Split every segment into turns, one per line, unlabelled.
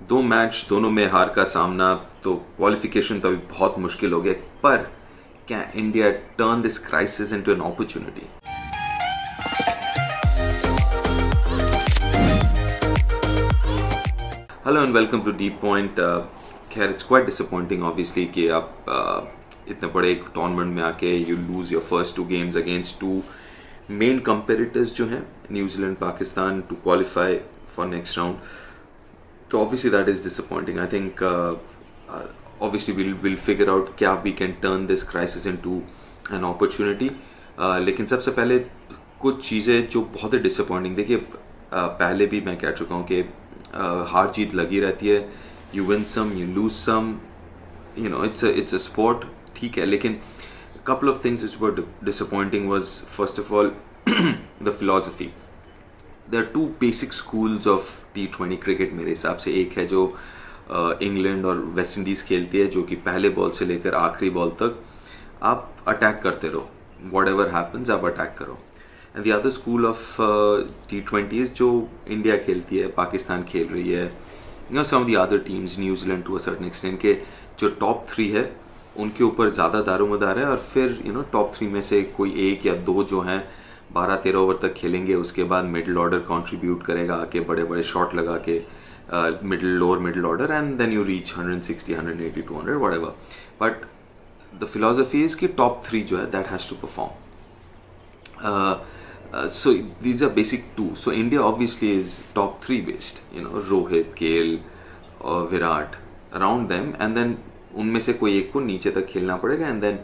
दो मैच दोनों में हार का सामना, तो क्वालिफिकेशन तो अभी बहुत मुश्किल हो गया, पर क्या India turn this crisis into an opportunity? Hello and welcome to deep point. खैर इट्स क्वाइट डिसअपॉइंटिंग ऑब्वियसली कि आप इतने बड़े एक टूर्नामेंट में आके you lose your first two games against two main competitors जो हैं New Zealand Pakistan to qualify for next round. So obviously that is disappointing. I think obviously we'll figure out क्या we can turn this crisis into an opportunity. लेकिन सबसे पहले कुछ चीज़ें जो बहुत ही disappointing, देखिए पहले भी मैं कह चुका हूँ कि हार जीत लगी रहती है. You win some, you lose some. You know, it's a sport. ठीक है, लेकिन couple of things which were disappointing was first of all the philosophy. There are two basic schools of T20 cricket मेरे हिसाब से. एक है जो England और वेस्ट इंडीज़ खेलती है, जो कि पहले बॉल से लेकर आखिरी बॉल तक आप अटैक करते रहो, वॉट एवर हैपन्स आप अटैक करो. And the other school of T20s जो इंडिया खेलती है, पाकिस्तान खेल रही है, you know some of the other teams, New Zealand to a certain extent, के जो टॉप 3 है उनके ऊपर ज़्यादा दारोमदार है. और फिर यू नो टॉप 3 में से कोई एक या दो जो हैं 12-13 ओवर तक खेलेंगे, उसके बाद मिडिल ऑर्डर कंट्रीब्यूट करेगा आके बड़े बड़े शॉट लगा के, middle order, and then you reach 160, 180, 200 whatever. But the philosophy is कि टॉप 3 जो है that has to perform. So these are basic 2. So India obviously is top 3 based, you know Rohit, KL और Virat, around them, and then उनमें से कोई एक को नीचे तक खेलना पड़ेगा, and then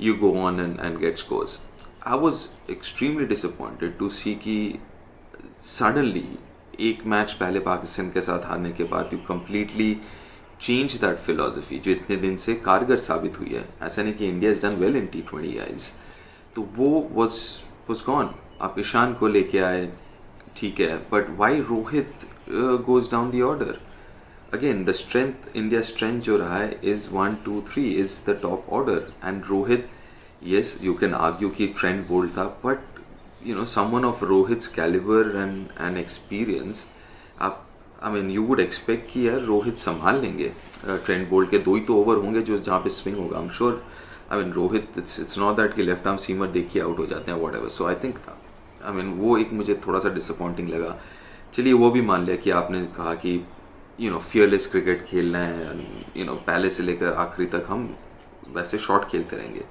you go on and get scores. I was extremely disappointed to see कि suddenly एक मैच पहले पाकिस्तान के साथ हारने के बाद you completely change that philosophy जो इतने दिन से कारगर साबित हुई है. ऐसा नहीं कि India has done well in T20 guys, तो वो was gone. आप ईशान को लेके आए, ठीक है, but why Rohit goes down the order? Again, the strength, India's strength जो रहा है is 1, 2, 3 is the top order, and Rohit, yes, you can argue कि ट्रेंड बोल्ट था, but you know someone of Rohit's caliber and experience, आप I mean you would expect कि यार रोहित संभाल लेंगे. ट्रेंड बोल्ट के 2 ही तो ओवर होंगे जो जहाँ पे स्विंग होगा. I'm sure, I mean Rohit it's not that कि लेफ्ट आर्म सीमर देखिए आउट हो जाते हैं whatever. So I think I mean वो एक मुझे थोड़ा सा डिसअपॉइंटिंग लगा. चलिए वो भी मान लिया कि आपने कहा कि you know fearless क्रिकेट खेलना है, you know पहले से लेकर आखिरी तक हम वैसे शॉट खेलते रहेंगे.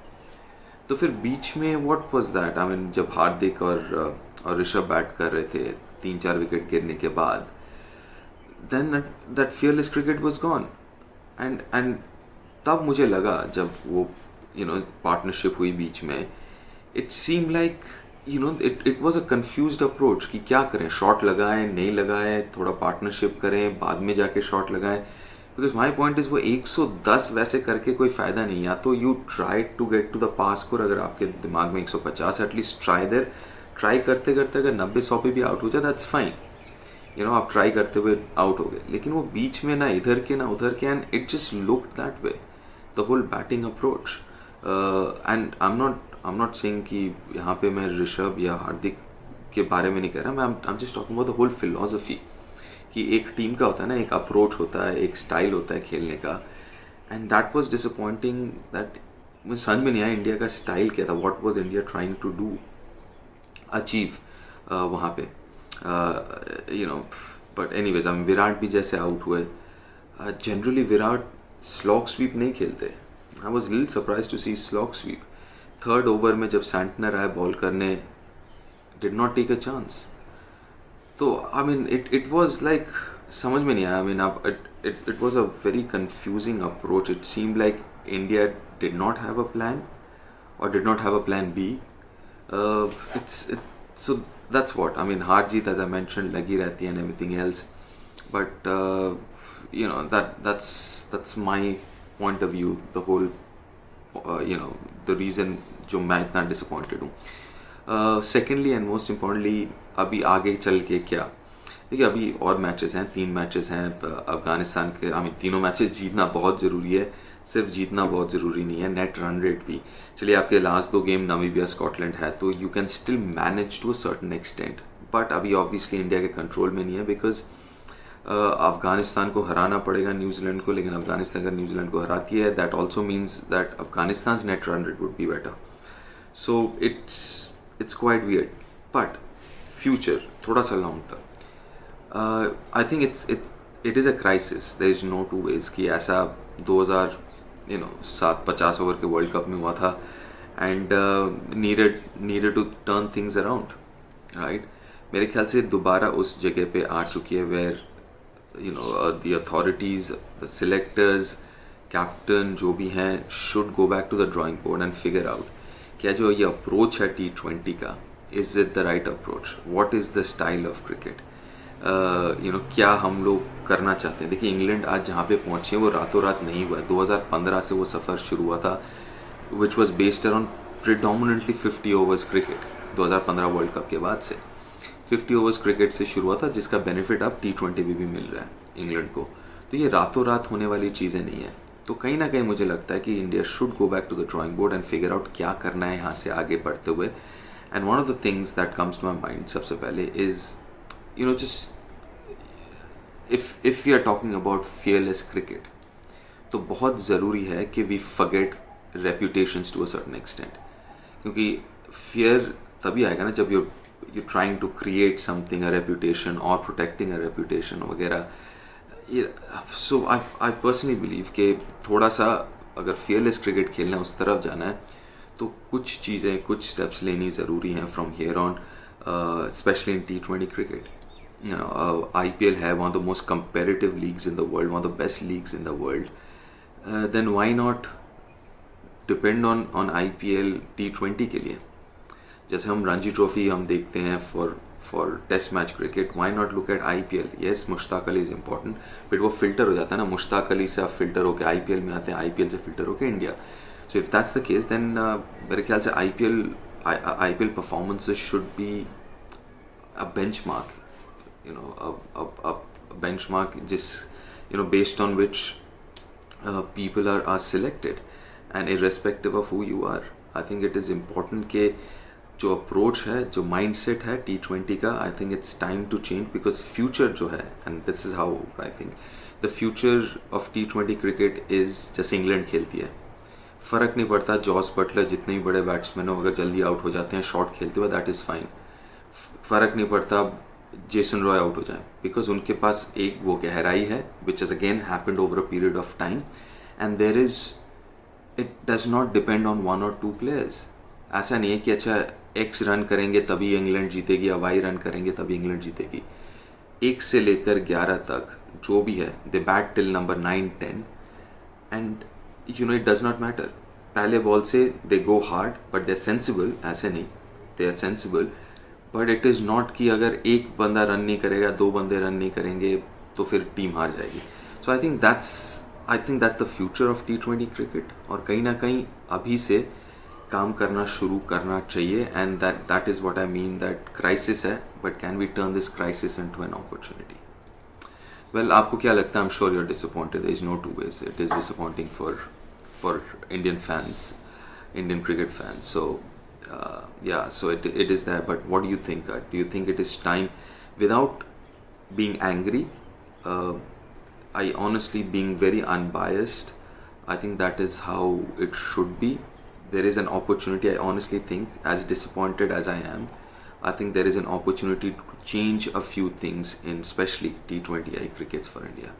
तो फिर बीच में what was that? I mean जब हार्दिक और ऋषभ बैट कर रहे थे 3-4 विकेट गिरने के बाद, then that fearless cricket was gone. And तब मुझे लगा जब वो यू नो पार्टनरशिप हुई बीच में, it seem like you know it was a confused approach कि क्या करें, शॉट लगाएं नहीं लगाएं, थोड़ा पार्टनरशिप करें बाद में जाके शॉट लगाएं. बिकॉज माई पॉइंट इज वो 110 वैसे करके कोई फायदा नहीं. या तो you try to get to the par score, अगर आपके दिमाग में 150 एटलीस्ट ट्राई देर, ट्राई करते करते अगर 90-100 पे भी आउट हो जाए दैट्स फाइन. यू नो आप ट्राई करते हुए आउट हो गए, लेकिन वो बीच में ना इधर के ना उधर के, and it just looked that way the whole batting approach. And I am not saying कि यहाँ पे मैं ऋषभ या हार्दिक के बारे में नहीं कह रहा, मैं I am just talking about the whole philosophy कि एक टीम का होता है ना, एक अप्रोच होता है, एक स्टाइल होता है खेलने का. And that was disappointing. That मुझे समझ में नहीं आया इंडिया का स्टाइल क्या था, what was India trying to do achieve वहाँ पे, यू नो. बट एनीवेज हम विराट भी जैसे आउट हुए, जनरली विराट स्लॉग स्वीप नहीं खेलते. I was little surprise to see slog sweep. 3rd over में जब सैंटनर आए बॉल करने, did not take a chance. तो I mean it was like समझ में नहीं आया. I mean it was a very confusing approach. It seem like India did not have a plan और did not have a plan B. So that's what I mean. हार जीत as I mention लगी रहती है and everything else, but you know that's my point of view, the whole you know the reason जो मैं इतना disappointed हूँ. Secondly and most importantly अभी आगे चल के क्या, देखिए अभी और मैचेस हैं, 3 मैचेस हैं अफगानिस्तान के. आई मीन तीनों मैचेस जीतना बहुत ज़रूरी है, सिर्फ जीतना बहुत ज़रूरी नहीं है, नेट रन रेट भी. चलिए आपके लास्ट 2 गेम नामीबिया स्कॉटलैंड है, तो you can still manage to a certain extent, but अभी ऑब्वियसली इंडिया के कंट्रोल में नहीं है, बिकॉज अफगानिस्तान को हराना पड़ेगा न्यूजीलैंड को, लेकिन अफगानिस्तान अगर न्यूजीलैंड को हराती है that also means that Afghanistan net run rate would be better. So it's quite weird. But future थोड़ा सा long term, I think it is a crisis. There is no two ways कि ऐसा 50 ओवर के world cup में हुआ था and needed to turn things around, right. मेरे ख्याल से दोबारा उस जगह पे आ चुकी है where the authorities, the selectors, captain जो भी हैं should go back to the drawing board and figure out क्या जो ये अप्रोच है T20 का, is it the right approach, what is the style of cricket, क्या हम लोग करना चाहते हैं. देखिए इंग्लैंड आज जहाँ पे पहुंचे वो रातों रात नहीं हुआ. 2015 से वो सफ़र शुरू हुआ था which was based around predominantly 50 overs cricket. 2015 world cup के बाद से 50 ओवर्स क्रिकेट से शुरू हुआ था, जिसका बेनिफिट अब T20 में भी मिल रहा है इंग्लैंड को. तो ये रातों रात होने वाली चीज़ें नहीं है. तो कहीं ना कहीं मुझे लगता है कि India should go back to the drawing board and figure out क्या करना है यहाँ से आगे बढ़ते हुए. And one of the things that comes to my mind सबसे पहले is just if we are talking about fearless cricket, तो बहुत ज़रूरी है कि we forget reputations to a certain extent. क्योंकि fear तभी आएगा ना जब you're trying to create something, a reputation or protecting a reputation वगैरह. So I personally believe कि थोड़ा सा अगर fearless cricket खेलना है, उस तरफ जाना है, तो कुछ चीज़ें, कुछ steps लेनी ज़रूरी हैं from here on, especially in T20 cricket. IPL है one of the most competitive leagues in the world, one of the best leagues in the world. Then why not depend on IPL T20 के लिए. जैसे हम Ranji trophy हम देखते हैं for test match cricket, why not look at IPL. yes, Mushtaq Ali is important, but वो filter हो जाता है ना, मुश्ताक अली से आप फिल्टर होकर IPL में आते हैं, IPL से फिल्टर होकर India. So if that's the case then मेरे ख्याल से IPL performances should be a benchmark, a benchmark just based on which people are selected, and irrespective of who you are. I think it is important कि जो approach है, जो mindset है T20 का, I think it's time to change, because future जो है, and this is how I think the future of T20 cricket is, जैसे England खेलती है, फ़र्क नहीं पड़ता जॉस बटलर जितने भी बड़े बैट्समैन हो अगर जल्दी आउट हो जाते हैं शॉट खेलते हुए, दैट इज़ फाइन. फ़र्क नहीं पड़ता जेसन रॉय आउट हो जाए, बिकॉज उनके पास एक वो गहराई है which is again happened over a period of time, and there is, it does not depend on 1 or 2 players. ऐसा नहीं है कि अच्छा X रन करेंगे तभी इंग्लैंड जीतेगी या Y रन करेंगे तभी इंग्लैंड जीतेगी. 1 से लेकर 11 तक जो भी है, they bat till number 9, 10 and it does not matter. पहले बॉल से they go hard but they are sensible. ऐसे नहीं, they are sensible, but it is not कि अगर एक बंदा रन नहीं करेगा, 2 बंदे रन नहीं करेंगे तो फिर टीम हार जाएगी. So I think that's the future of T20 cricket, और कहीं ना कहीं अभी से काम करना शुरू करना चाहिए. And that is what I mean, that crisis है, but can we turn this crisis into an opportunity. Well, आपको क्या लगता है? I am sure you are disappointed. There is no two ways. It is disappointing for Indian fans, Indian cricket fans. So so it is there. But what do you think? Do you think it is time, without being angry, I honestly, being very unbiased, I think that is how it should be. There is an opportunity, I honestly think, as disappointed as I am, I think there is an opportunity to change a few things in especially T20I crickets for India.